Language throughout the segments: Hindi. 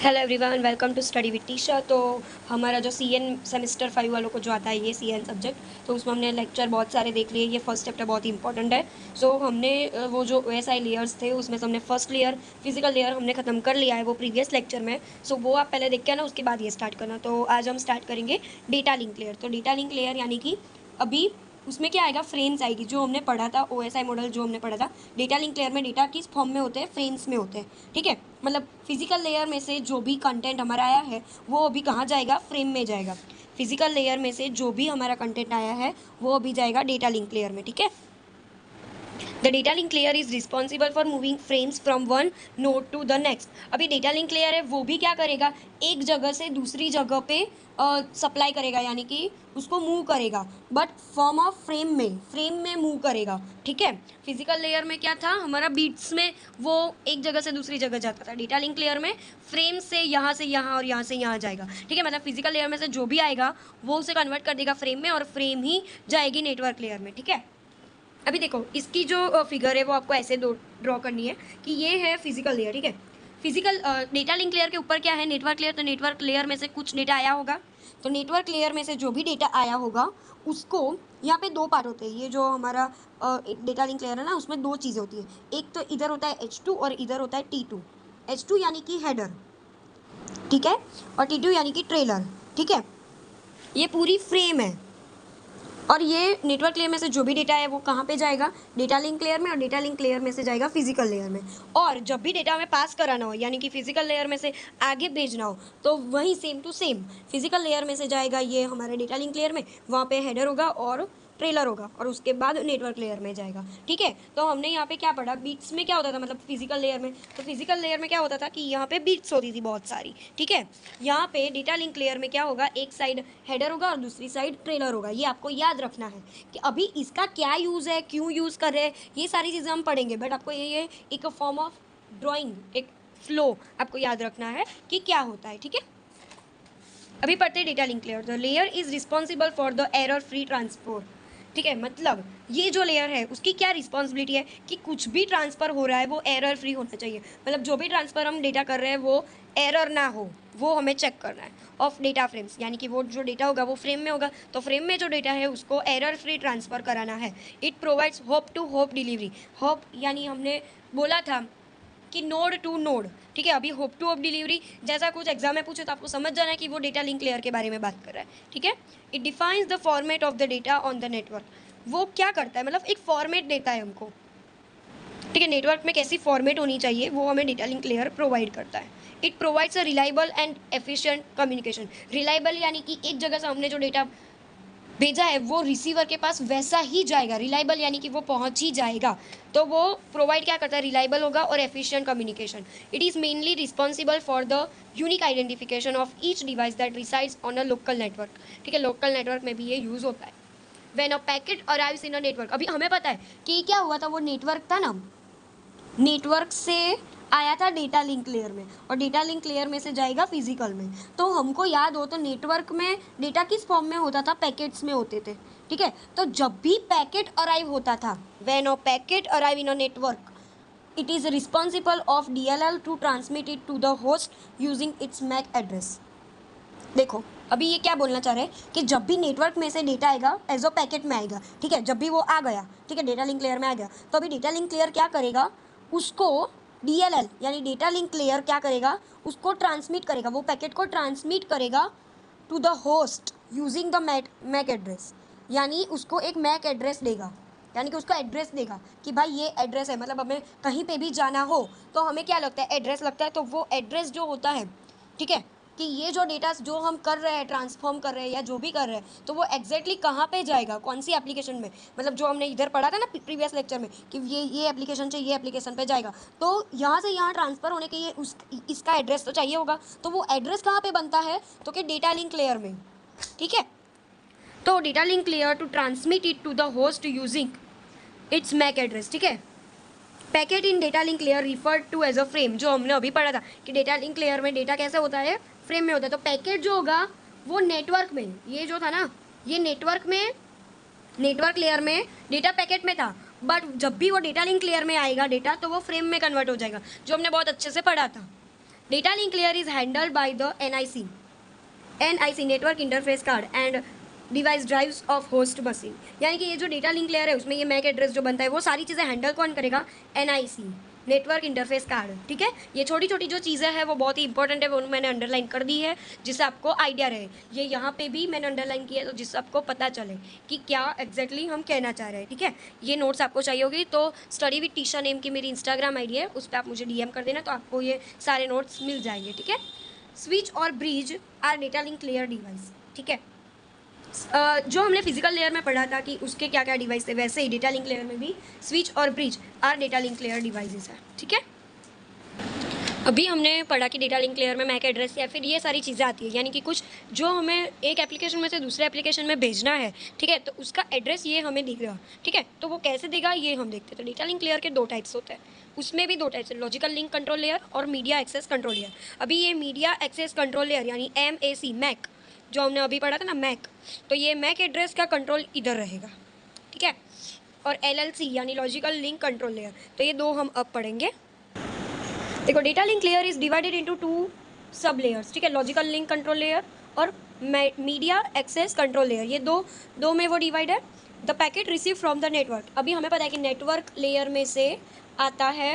Hello everyone, welcome to study with Tisha. तो हमारा जो सीएन सेमेस्टर 5 वालों को जो आता है ये सीएन सब्जेक्ट, तो उसमें हमने लेक्चर बहुत सारे देख लिए। ये फर्स्ट चैप्टर बहुत ही इंपॉर्टेंट है। सो हमने वो जो ओएसआई लेयर्स थे उसमें से हमने फर्स्ट लेयर फिजिकल लेयर हमने ख़त्म कर लिया है वो प्रीवियस लेक्चर में। सो वो आप पहले देख के आना, उसके बाद ये स्टार्ट करना। तो आज हम स्टार्ट करेंगे डेटा लिंक लेयर। तो डेटा लिंक लेयर यानी कि अभी उसमें क्या आएगा, फ्रेम्स आएगी, जो हमने पढ़ा था ओएसआई मॉडल जो हमने पढ़ा था। डेटा लिंक लेयर में डेटा किस फॉर्म में होते हैं, फ्रेम्स में होते हैं। ठीक है, मतलब फिजिकल लेयर में से जो भी कंटेंट हमारा आया है वो अभी कहाँ जाएगा, फ्रेम में जाएगा। फिजिकल लेयर में से जो भी हमारा कंटेंट आया है वो अभी जाएगा डेटा लिंक लेयर में। ठीक है, the data link layer is responsible for moving frames from one node to the next. अभी डेटा लिंक लेयर है वो भी क्या करेगा, एक जगह से दूसरी जगह पे सप्लाई करेगा, यानी कि उसको मूव करेगा, बट फॉर्म ऑफ फ्रेम में मूव करेगा। ठीक है, फिजिकल लेयर में क्या था हमारा, बीट्स में वो एक जगह से दूसरी जगह जाता था। डेटा लिंक लेयर में फ्रेम से यहाँ और यहाँ से यहाँ जाएगा। ठीक है, मतलब फिजिकल लेयर में से जो भी आएगा वो उसे कन्वर्ट कर देगा फ्रेम में, और फ्रेम ही जाएगी नेटवर्क लेयर में। ठीक है, अभी देखो इसकी जो फिगर है वो आपको ऐसे ड्रॉ करनी है कि ये है फिजिकल लेयर। ठीक है, फिजिकल डेटा लिंक लेयर के ऊपर क्या है, नेटवर्क लेयर। तो नेटवर्क लेयर में से कुछ डेटा आया होगा, तो नेटवर्क लेयर में से जो भी डेटा आया होगा उसको, यहाँ पे दो पार्ट होते हैं। ये जो हमारा डेटा लिंक लेयर है ना, उसमें दो चीज़ें होती है। एक तो इधर होता है H2 और इधर होता है T2। H2 यानी कि हेडर, ठीक है, और T2 यानी कि ट्रेलर। ठीक है, ये पूरी फ्रेम है, और ये नेटवर्क लेयर में से जो भी डेटा है वो कहाँ पे जाएगा, डेटा लिंक लेयर में, और डेटा लिंक लेयर में से जाएगा फिजिकल लेयर में। और जब भी डेटा हमें पास कराना हो, यानी कि फिजिकल लेयर में से आगे भेजना हो, तो वही same to same physical layer में से जाएगा ये हमारे डेटा लिंक लेयर में। वहाँ पे हेडर होगा और ट्रेलर होगा, और उसके बाद नेटवर्क लेयर में जाएगा। ठीक है, तो हमने यहाँ पे क्या पढ़ा, बीट्स में क्या होता था, मतलब फिजिकल लेयर में, तो फिजिकल लेयर में क्या होता था कि यहाँ पे बीट्स होती थी बहुत सारी। ठीक है, यहाँ पे डेटा लिंक लेयर में क्या होगा, एक साइड हेडर होगा और दूसरी साइड ट्रेलर होगा। ये आपको याद रखना है कि अभी इसका क्या यूज़ है, क्यों यूज़ कर रहे हैं, ये सारी चीज़ें हम पढ़ेंगे, बट आपको ये एक फॉर्म ऑफ ड्राइंग, एक फ्लो आपको याद रखना है कि क्या होता है। ठीक है, अभी पढ़ते हैं data link layer. The layer is responsible for the error free transfer. ठीक है, मतलब ये जो लेयर है उसकी क्या रिस्पॉन्सिबिलिटी है कि कुछ भी ट्रांसफ़र हो रहा है वो एरर फ्री होना चाहिए। मतलब जो भी ट्रांसफ़र हम डेटा कर रहे हैं वो एरर ना हो, वो हमें चेक करना है। ऑफ डेटा फ्रेम्स, यानी कि वो जो डेटा होगा वो फ्रेम में होगा, तो फ्रेम में जो डेटा है उसको एरर फ्री ट्रांसफ़र कराना है। It provides hop to hop delivery. Hop यानी हमने बोला था कि नोड टू नोड। ठीक है, अभी होप टू होप डिलीवरी जैसा कुछ एग्जाम में पूछे तो आपको समझ जाना है कि वो डेटा लिंक लेयर के बारे में बात कर रहा है। ठीक है, it defines the format of the data on the network. वो क्या करता है, मतलब एक फॉर्मेट देता है हमको। ठीक है, नेटवर्क में कैसी फॉर्मेट होनी चाहिए वो हमें डेटा लिंक लेयर प्रोवाइड करता है। It provides a reliable and efficient communication. Reliable यानी कि एक जगह से हमने जो डेटा भेजा है वो रिसीवर के पास वैसा ही जाएगा। रिलायबल यानी कि वो पहुंच ही जाएगा, तो वो प्रोवाइड क्या करता है, रिलायबल होगा और efficient communication. It is mainly responsible for the unique identification of each device that resides on a local network. ठीक है, लोकल नेटवर्क में भी ये यूज़ होता है। When a packet arrives in a network, अभी हमें पता है कि क्या हुआ था, वो नेटवर्क था ना, नेटवर्क से आया था डेटा लिंक लेयर में, और डेटा लिंक लेयर में से जाएगा फिजिकल में। तो हमको याद हो तो नेटवर्क में डेटा किस फॉर्म में होता था, पैकेट्स में होते थे। ठीक है, तो जब भी पैकेट अराइव होता था, when a packet arrive in a network, it is responsible of DLL to transmit it to the host using its MAC address. देखो अभी ये क्या बोलना चाह रहे हैं कि जब भी नेटवर्क में से डेटा आएगा एज अ पैकेट में आएगा। ठीक है, जब भी वो आ गया, ठीक है, डेटा लिंक लेयर में आ गया, तो अभी डेटा लिंक लेयर क्या करेगा, उसको DLL यानी डेटा लिंक लेयर क्या करेगा, उसको ट्रांसमिट करेगा, वो पैकेट को ट्रांसमिट करेगा to the host using the MAC address. यानी उसको एक मैक एड्रेस देगा, यानी कि उसका एड्रेस देगा कि भाई ये एड्रेस है। मतलब हमें कहीं पे भी जाना हो तो हमें क्या लगता है, एड्रेस लगता है। तो वो एड्रेस जो होता है, ठीक है, कि ये जो डेटा जो हम कर रहे हैं, ट्रांसफॉर्म कर रहे हैं या जो भी कर रहे हैं, तो वो एग्जैक्टली कहाँ पे जाएगा, कौन सी एप्लीकेशन में। मतलब जो हमने इधर पढ़ा था ना प्रीवियस लेक्चर में कि ये एप्लीकेशन से ये एप्लीकेशन पे जाएगा, तो यहाँ से यहाँ ट्रांसफ़र होने के लिए इसका एड्रेस तो चाहिए होगा। तो वो एड्रेस कहाँ पे बनता है, तो कि डेटा लिंक लेयर में। ठीक है, तो data link layer to transmit it to the host using its MAC address. ठीक है, packet in data link layer referred to as a frame, जो हमने अभी पढ़ा था कि डेटा लिंक लेयर में डेटा कैसे होता है, फ्रेम में होता है। तो पैकेट जो होगा वो नेटवर्क में, ये जो था ना, ये नेटवर्क में, नेटवर्क लेयर में डेटा पैकेट में था, बट जब भी वो डेटा लिंक लेयर में आएगा डेटा, तो वो फ्रेम में कन्वर्ट हो जाएगा, जो हमने बहुत अच्छे से पढ़ा था। Data link layer is handled by the NIC network interface card and device drives of host machine. यानी कि ये जो डेटा लिंक लेयर है उसमें ये मैक एड्रेस जो बनता है वो सारी चीज़ें हैंडल कौन करेगा? NIC network interface card. ठीक है, ये छोटी छोटी जो चीज़ें हैं वो बहुत ही इंपॉर्टेंट है, वो मैंने अंडरलाइन कर दी है जिससे आपको आइडिया रहे। ये यहाँ पे भी मैंने अंडरलाइन किया है तो जिससे आपको पता चले कि क्या एग्जैक्टली हम कहना चाह रहे हैं। ठीक है, ये नोट्स आपको चाहिए होगी तो स्टडी विद टीशा नेम की मेरी इंस्टाग्राम आईडी है, उस पर आप मुझे डीएम कर देना तो आपको ये सारे नोट्स मिल जाएंगे। ठीक है, स्विच और bridge are data link layer device. ठीक है, जो हमने फिजिकल लेयर में पढ़ा था कि उसके क्या क्या डिवाइस थे, वैसे ही डेटा लिंक लेयर में भी स्विच और bridge are data link layer devices है। ठीक है, अभी हमने पढ़ा कि डेटा लिंक लेयर में मैक एड्रेस या फिर ये सारी चीज़ें आती है, यानी कि कुछ जो हमें एक एप्लीकेशन में से दूसरे एप्लीकेशन में भेजना है। ठीक है, तो उसका एड्रेस ये हमें दिखेगा। ठीक है, तो वो कैसे देगा ये हम देखते हैं। तो डेटा लिंक लेयर के दो टाइप्स होते हैं, उसमें भी दो टाइप्स है, लॉजिकल लिंक कंट्रोल लेयर और मीडिया एक्सेस कंट्रोल लेयर। अभी ये मीडिया एक्सेस कंट्रोल लेयर यानी MAC मैक जो हमने अभी पढ़ा था ना मैक, तो ये मैक एड्रेस का कंट्रोल इधर रहेगा। ठीक है, और LLC यानी लॉजिकल लिंक कंट्रोल लेयर, तो ये दो हम अब पढ़ेंगे। देखो, data link layer is divided into 2 सब लेयर्स। ठीक है, लॉजिकल लिंक कंट्रोल लेयर और मीडिया एक्सेस कंट्रोल लेयर, ये दो में वो डिवाइड है। The packet receive from the network, अभी हमें पता है कि नेटवर्क लेयर में से आता है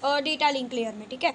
डेटा लिंक लेयर में। ठीक है,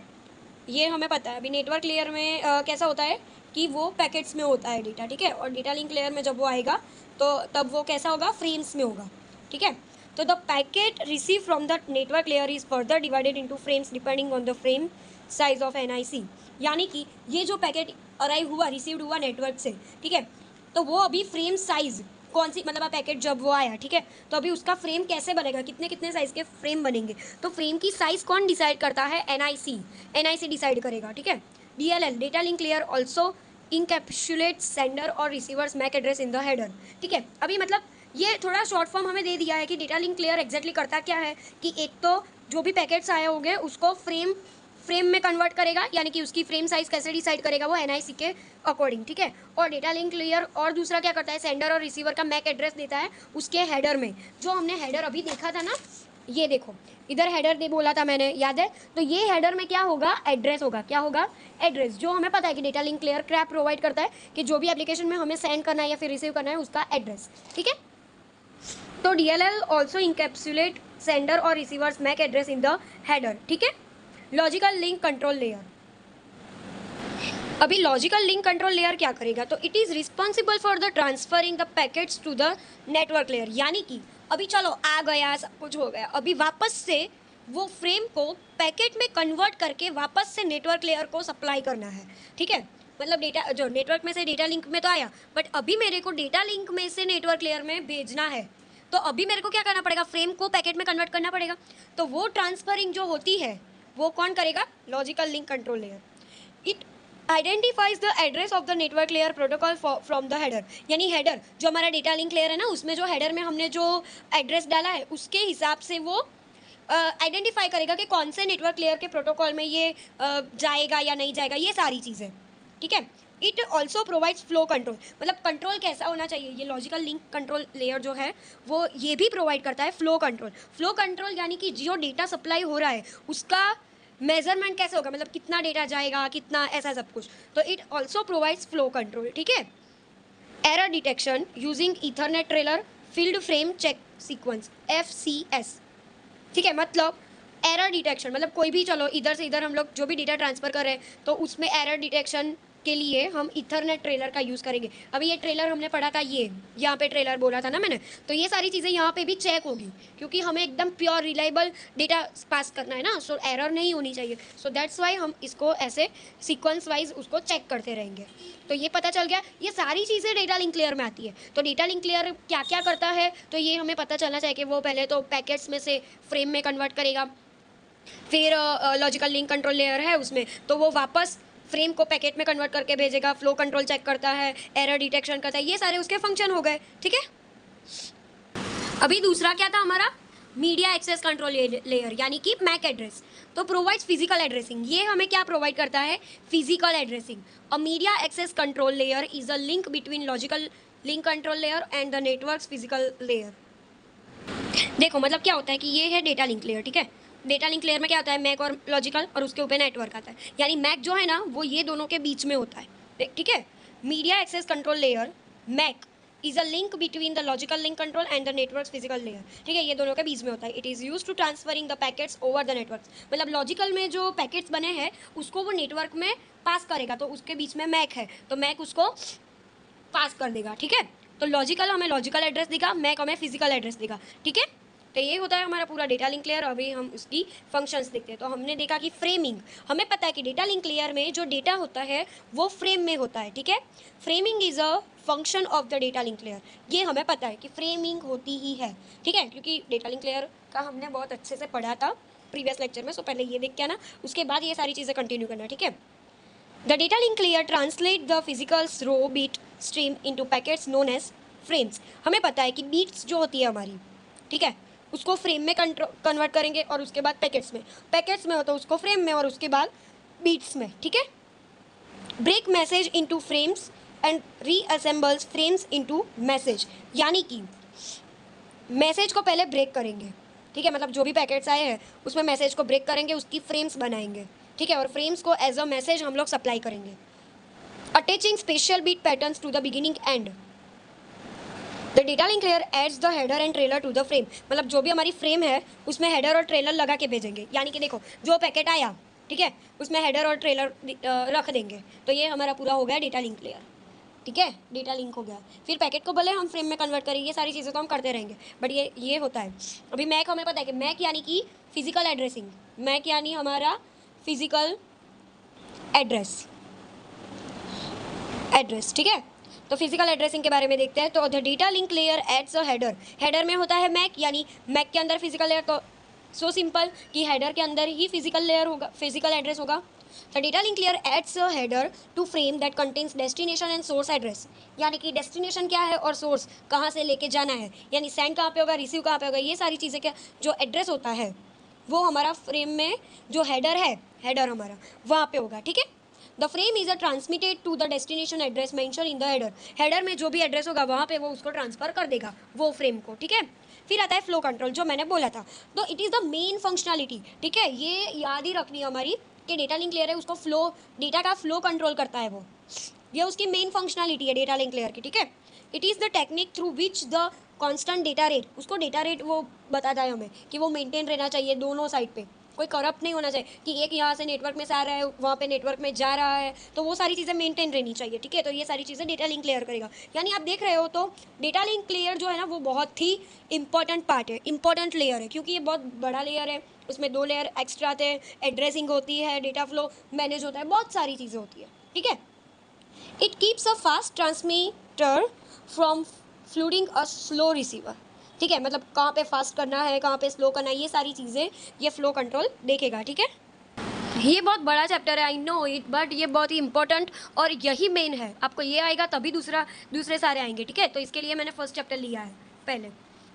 ये हमें पता है। अभी नेटवर्क लेयर में कैसा होता है कि वो पैकेट्स में होता है डेटा। ठीक है, और डेटा लिंक लेयर में जब वो आएगा तो तब वो कैसा होगा? फ्रेम्स में होगा। ठीक है, तो the packet receive from the network layer is further divided into frames depending on the frame size of NIC। यानी कि ये जो पैकेट अराइव हुआ, रिसीव्ड हुआ नेटवर्क से, ठीक है, तो वो अभी फ्रेम साइज कौन सी, मतलब पैकेट जब वो आया, ठीक है, तो अभी उसका फ्रेम कैसे बनेगा, कितने कितने साइज के फ्रेम बनेंगे, तो फ्रेम की साइज कौन डिसाइड करता है? NIC डिसाइड करेगा। ठीक है, DLL data link layer also encapsulate sender और receivers MAC address in the header. ठीक है, अभी मतलब ये थोड़ा शॉर्ट फॉर्म हमें दे दिया है कि डेटा लिंक लेयर एग्जैक्टली करता क्या है कि एक तो जो भी पैकेट्स आए होंगे उसको फ्रेम में कन्वर्ट करेगा, यानी कि उसकी फ्रेम साइज कैसे डिसाइड करेगा? वो NIC के अकॉर्डिंग। ठीक है, और डेटा लिंक लेयर और दूसरा क्या करता है? सेंडर और रिसीवर का मैक एड्रेस देता है उसके हेडर में। जो हमने हेडर अभी देखा था ना, ये देखो इधर हेडर दे बोला था मैंने, याद है? तो ये हेडर में क्या होगा? एड्रेस होगा। क्या होगा? एड्रेस। जो हमें पता है कि डेटा लिंक लेयर क्या प्रोवाइड करता है कि जो भी एप्लीकेशन में हमें सेंड करना है या फिर रिसीव करना है उसका एड्रेस। ठीक है, तो DLL ऑल्सो इंकैप्सुलेट सेंडर और receivers MAC address in the header. ठीक है, लॉजिकल लिंक कंट्रोल लेयर। अभी लॉजिकल लिंक कंट्रोल लेयर क्या करेगा? तो it is responsible for the transferring the packets to the network layer. यानी कि अभी चलो आ गया, सब कुछ हो गया, अभी वापस से वो फ्रेम को पैकेट में कन्वर्ट करके वापस से नेटवर्क लेयर को सप्लाई करना है। ठीक है, मतलब डेटा जो नेटवर्क में से डेटा लिंक में तो आया, बट अभी मेरे को डेटा लिंक में से नेटवर्क लेयर में भेजना है, तो अभी मेरे को क्या करना पड़ेगा? फ्रेम को पैकेट में कन्वर्ट करना पड़ेगा। तो वो ट्रांसफरिंग जो होती है वो कौन करेगा? Logical link control layer. It identifies the address of the network layer protocol from the header. यानी हेडर जो हमारा डेटा लिंक लेयर है ना, उसमें जो हेडर में हमने जो एड्रेस डाला है उसके हिसाब से वो आइडेंटिफाई करेगा कि कौन से नेटवर्क लेयर के प्रोटोकॉल में ये जाएगा या नहीं जाएगा, ये सारी चीज़ें। ठीक है, it also provides flow control, मतलब कंट्रोल कैसा होना चाहिए, ये लॉजिकल लिंक कंट्रोल लेयर जो है वो ये भी प्रोवाइड करता है फ्लो कंट्रोल। फ्लो कंट्रोल यानी कि जो डेटा सप्लाई हो रहा है उसका मेजरमेंट कैसे होगा, मतलब कितना डेटा जाएगा, कितना, ऐसा सब कुछ। तो it also provides flow control. ठीक है, error detection using Ethernet trailer field frame check sequence FCS। ठीक है, मतलब एरर डिटेक्शन, मतलब कोई भी, चलो इधर से इधर हम लोग जो भी डेटा ट्रांसफ़र कर रहे हैं तो उसमें एरर डिटेक्शन के लिए हम इथरनेट ट्रेलर का यूज़ करेंगे। अभी ये ट्रेलर हमने पढ़ा था, ये यहाँ पे ट्रेलर बोला था ना मैंने, तो ये सारी चीज़ें यहाँ पे भी चेक होगी क्योंकि हमें एकदम प्योर रिलायबल डेटा पास करना है ना, सो एरर नहीं होनी चाहिए। सो दैट्स वाई हम इसको ऐसे सीक्वेंस वाइज उसको चेक करते रहेंगे। तो ये पता चल गया, ये सारी चीज़ें डेटा लिंक लेयर में आती है। तो डेटा लिंक लेयर क्या क्या करता है, तो ये हमें पता चलना चाहिए कि वो पहले तो पैकेट्स में से फ्रेम में कन्वर्ट करेगा, फिर लॉजिकल लिंक कंट्रोल लेयर है उसमें तो वो वापस फ्रेम को पैकेट में कन्वर्ट करके भेजेगा, फ्लो कंट्रोल चेक करता है, एरर डिटेक्शन करता है, ये सारे उसके फंक्शन हो गए। ठीक है, अभी दूसरा क्या था हमारा? मीडिया एक्सेस कंट्रोल लेयर यानी कि मैक एड्रेस। तो प्रोवाइड्स फिजिकल एड्रेसिंग, ये हमें क्या प्रोवाइड करता है? Physical addressing. A media access control layer is a link between logical link control layer and the network's physical layer. देखो मतलब क्या होता है कि ये है डेटा लिंक लेयर, ठीक है, डेटा लिंक लेयर में क्या होता है, मैक और लॉजिकल, और उसके ऊपर नेटवर्क आता है। यानी मैक जो है ना वो ये दोनों के बीच में होता है, ठीक है। Media access control layer MAC is a link between the logical link control and the network physical layer, ठीक है, ये दोनों के बीच में होता है। It is use to transferring the packets over the network, मतलब लॉजिकल में जो पैकेट्स बने हैं उसको वो नेटवर्क में पास करेगा, तो उसके बीच में मैक है, तो मैक उसको पास कर देगा, ठीक है। तो लॉजिकल हमें लॉजिकल एड्रेस देगा, मैक हमें फिजिकल एड्रेस देगा, ठीक है। तो ये होता है हमारा पूरा डेटा लिंक लेयर। अभी हम उसकी फंक्शंस देखते हैं। तो हमने देखा कि फ्रेमिंग, हमें पता है कि डेटा लिंक लेयर में जो डेटा होता है वो फ्रेम में होता है, ठीक है। Framing is a function of the data link layer, ये हमें पता है कि फ्रेमिंग होती ही है, ठीक है, क्योंकि डेटा लिंक लेयर का हमने बहुत अच्छे से पढ़ा था प्रीवियस लेक्चर में। सो पहले ये देख के आना, उसके बाद ये सारी चीज़ें कंटिन्यू करना, ठीक है। The data link layer translate the physical row bit stream into packets known as frames। हमें पता है कि बीट्स जो होती है हमारी, ठीक है, उसको फ्रेम में कन्वर्ट करेंगे और उसके बाद पैकेट्स में हो तो उसको फ्रेम में और उसके बाद बीट्स में, ठीक है। Break message into frames and reassembles frames into message, यानी कि मैसेज को पहले ब्रेक करेंगे, ठीक है, मतलब जो भी पैकेट्स आए हैं उसमें मैसेज को ब्रेक करेंगे, उसकी फ्रेम्स बनाएंगे, ठीक है, और फ्रेम्स को एज अ मैसेज हम लोग सप्लाई करेंगे। Attaching special bit patterns to the beginning and the data link layer adds the header and trailer to the frame, मतलब जो भी हमारी फ्रेम है उसमें हेडर और ट्रेलर लगा के भेजेंगे। यानी कि देखो जो पैकेट आया, ठीक है, उसमें हेडर और ट्रेलर रख देंगे, तो ये हमारा पूरा हो गया डेटा लिंक लेयर, ठीक है, डेटा लिंक हो गया। फिर पैकेट को भले हम फ्रेम में कन्वर्ट करें, ये सारी चीज़ें तो हम करते रहेंगे, बट ये होता है। अभी मैक हमें पता है कि मैक यानी कि फिजिकल एड्रेसिंग, मैक यानी हमारा फिजिकल एड्रेस, ठीक है। तो फिजिकल एड्रेसिंग के बारे में देखते हैं। तो the data link layer adds a header, header में होता है मैक, यानी मैक के अंदर फिजिकल लेयर, तो सो सिंपल कि हेडर के अंदर ही फिजिकल लेयर होगा, फिजिकल एड्रेस होगा। The data link layer adds a header to frame that contains destination and source address, यानी कि डेस्टिनेशन क्या है और सोर्स कहाँ से लेके जाना है, यानी सेंड कहाँ पे होगा, रिसीव कहाँ पे होगा, ये सारी चीज़ें क्या जो एड्रेस होता है वो हमारा फ्रेम में जो हेडर है, हेडर हमारा वहाँ पे होगा, ठीक है। The frame is a transmitted to the destination address mention in the header, header में जो भी एड्रेस होगा वहाँ पे वो उसको ट्रांसफर कर देगा वो फ्रेम को, ठीक है। फिर आता है फ्लो कंट्रोल, जो मैंने बोला था, तो it is the main functionality, ठीक है, ये याद ही रखनी है हमारी कि डेटा लिंक लेयर है, उसको फ्लो, डेटा का फ्लो कंट्रोल करता है वो, ये उसकी मेन फंक्शनलिटी है डेटा लिंक लेयर की, ठीक है। It is the technique through which the constant data rate, उसको डेटा रेट वो बताता है हमें कि वो मेंटेन रहना चाहिए दोनों साइड पे, कोई करप्ट नहीं होना चाहिए कि एक यहाँ से नेटवर्क में से आ रहा है वहाँ पे नेटवर्क में जा रहा है, तो वो सारी चीज़ें मेंटेन रहनी चाहिए, ठीक है। तो ये सारी चीज़ें डेटा लिंक लेयर करेगा। यानी आप देख रहे हो तो डेटा लिंक लेयर जो है ना वो बहुत ही इंपॉर्टेंट पार्ट है, इंपॉर्टेंट लेयर है, क्योंकि ये बहुत बड़ा लेयर है, उसमें 2 लेयर एक्स्ट्रा आते हैं, एड्रेसिंग होती है, डेटा फ्लो मैनेज होता है, बहुत सारी चीज़ें होती है, ठीक है। It keeps a fast transmitter from flooding a slow receiver, ठीक है, मतलब कहाँ पे फास्ट करना है, कहाँ पे स्लो करना है, ये सारी चीज़ें ये फ्लो कंट्रोल देखेगा, ठीक है। ये बहुत बड़ा चैप्टर है, आई नो इट, बट ये बहुत ही इंपॉर्टेंट और यही मेन है। आपको ये आएगा तभी दूसरे सारे आएंगे, ठीक है। तो इसके लिए मैंने फर्स्ट चैप्टर लिया है पहले,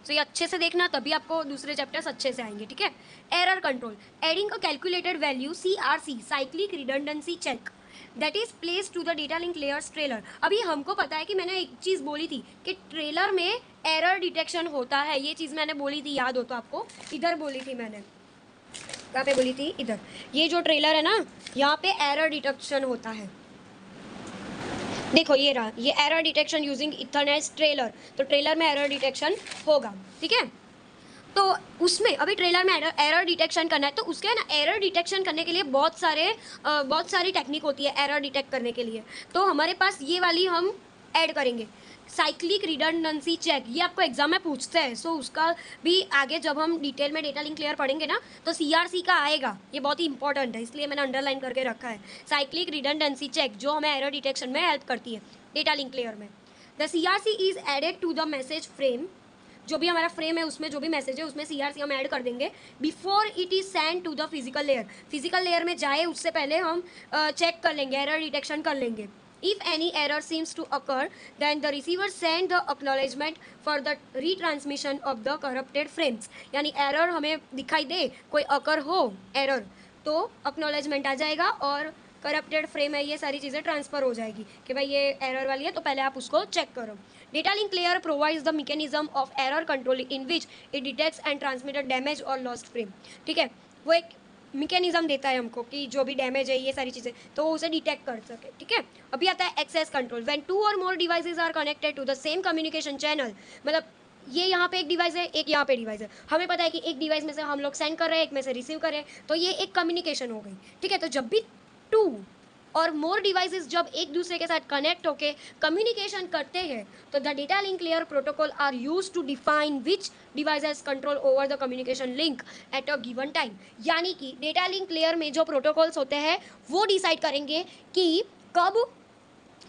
तो ये अच्छे से देखना, तभी आपको दूसरे चैप्टर्स अच्छे से आएंगे, ठीक है। Error control, adding a calculated value CRC, cyclic redundancy check, that is place to the data link layer's trailer. अभी हमको पता है कि मैंने एक चीज़ बोली थी कि ट्रेलर में एरर डिटेक्शन होता है, ये चीज़ मैंने बोली थी, याद हो तो आपको, इधर बोली थी मैंने, कहाँ पे बोली थी, इधर, ये जो ट्रेलर है ना यहाँ पे एरर डिटेक्शन होता है, देखो ये रहा, ये error detection using Ethernet trailer, तो ट्रेलर में एरर डिटेक्शन होगा, ठीक है। तो उसमें अभी ट्रेलर में एरर डिटेक्शन करना है, तो उसके ना एरर डिटेक्शन करने के लिए बहुत सारी टेक्निक होती है एरर डिटेक्ट करने के लिए। तो हमारे पास ये वाली हम ऐड करेंगे, साइक्लिक रिडंडेंसी चेक, ये आपको एग्जाम में पूछते हैं, सो उसका भी आगे जब हम डिटेल में डेटा लिंक क्लियर पढ़ेंगे ना तो CRC का आएगा, ये बहुत ही इंपॉर्टेंट है, इसलिए मैंने अंडरलाइन करके रखा है। साइक्लिक रिडंडेंसी चेक जो हमें एरर डिटेक्शन में हेल्प करती है डेटा लिंक क्लियर में। The CRC is added to the message frame, जो भी हमारा फ्रेम है उसमें जो भी मैसेज है उसमें CRC हम ऐड कर देंगे before it is send to the physical layer, physical layer में जाए उससे पहले हम चेक कर लेंगे, एरर डिटेक्शन कर लेंगे। If any error seems to occur, then the receiver send the acknowledgement for the retransmission of the corrupted frames, यानी एरर हमें दिखाई दे, कोई अकर हो एरर तो अक्नॉलेजमेंट आ जाएगा और करप्टेड फ्रेम है ये सारी चीज़ें ट्रांसफ़र हो जाएगी कि भाई ये एरर वाली है, तो पहले आप उसको चेक करो। Data link layer provides the mechanism of error control in which it detects and transmitted damage और लॉस्ट फ्रेम, ठीक है। वो एक मैकेनिज्म देता है हमको कि जो भी डैमेज है ये सारी चीज़ें तो वो उसे डिटेक्ट कर सके, ठीक है। अभी आता है access control. When 2 or more devices are connected to the same communication channel, मतलब ये यहाँ पे एक डिवाइस है, एक यहाँ पे डिवाइस है, हमें पता है कि एक डिवाइस में से हम लोग सेंड कर रहे हैं, एक में से रिसीव कर रहे हैं, तो ये एक कम्युनिकेशन हो गई, ठीक है। तो जब भी 2 और मोर डिवाइसेस जब एक दूसरे के साथ कनेक्ट होके कम्युनिकेशन करते हैं तो the data link layer protocol are use to define which devices control over the communication link at a given time. यानी कि डेटा लिंक लेयर में जो प्रोटोकॉल्स होते हैं वो डिसाइड करेंगे कि कब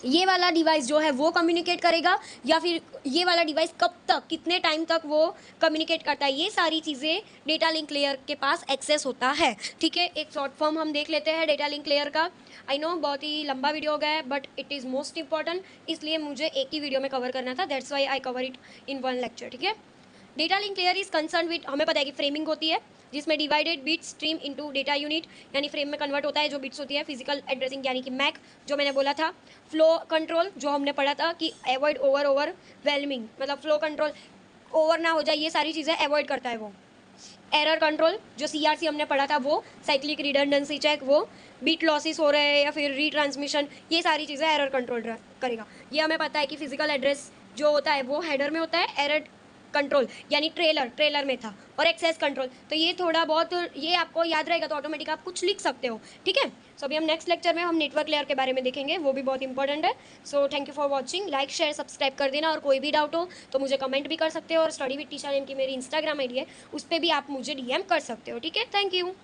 ये वाला डिवाइस जो है वो कम्युनिकेट करेगा या फिर ये वाला डिवाइस कब तक, कितने टाइम तक वो कम्युनिकेट करता है। ये सारी चीज़ें डेटा लिंक लेयर के पास एक्सेस होता है, ठीक है। एक शॉर्ट फॉर्म हम देख लेते हैं डेटा लिंक लेयर का। आई नो बहुत ही लंबा वीडियो हो गया है but it is most important, इसलिए मुझे एक ही वीडियो में कवर करना था, that's why I cover it in one lecture, ठीक है। Data link layer is concern with, हमें पता है कि फ्रेमिंग होती है जिसमें divided bit stream into data unit, यानी फ्रेम में कन्वर्ट होता है जो बिट्स होती है। फिजिकल एड्रेसिंग यानी कि मैक जो मैंने बोला था। फ्लो कंट्रोल जो हमने पढ़ा था कि अवॉइड ओवरवेलमिंग, मतलब फ्लो कंट्रोल ओवर ना हो जाए, ये सारी चीज़ें अवॉइड करता है वो। एरर कंट्रोल जो CRC हमने पढ़ा था वो, साइक्लिक रिडंडेंसी चेक, वो बीट लॉसेस हो रहे हैं या फिर रीट्रांसमिशन, ये सारी चीज़ें एरर कंट्रोल करेगा। ये हमें पता है कि फिजिकल एड्रेस जो होता है वो हेडर में होता है, एरर कंट्रोल यानी ट्रेलर में था, और एक्सेस कंट्रोल तो ये थोड़ा बहुत ये आपको याद रहेगा तो ऑटोमेटिक आप कुछ लिख सकते हो, ठीक है। सो अभी हम नेक्स्ट लेक्चर में हम नेटवर्क लेयर के बारे में देखेंगे, वो भी बहुत इंपॉर्टेंट है। So thank you for watching, like share subscribe कर देना, और कोई भी डाउट हो तो मुझे कमेंट भी कर सकते हो, और स्टडी विद टीचर नेम की मेरी इंस्टाग्राम ID है, उस पर भी आप मुझे DM कर सकते हो, ठीक है। Thank you.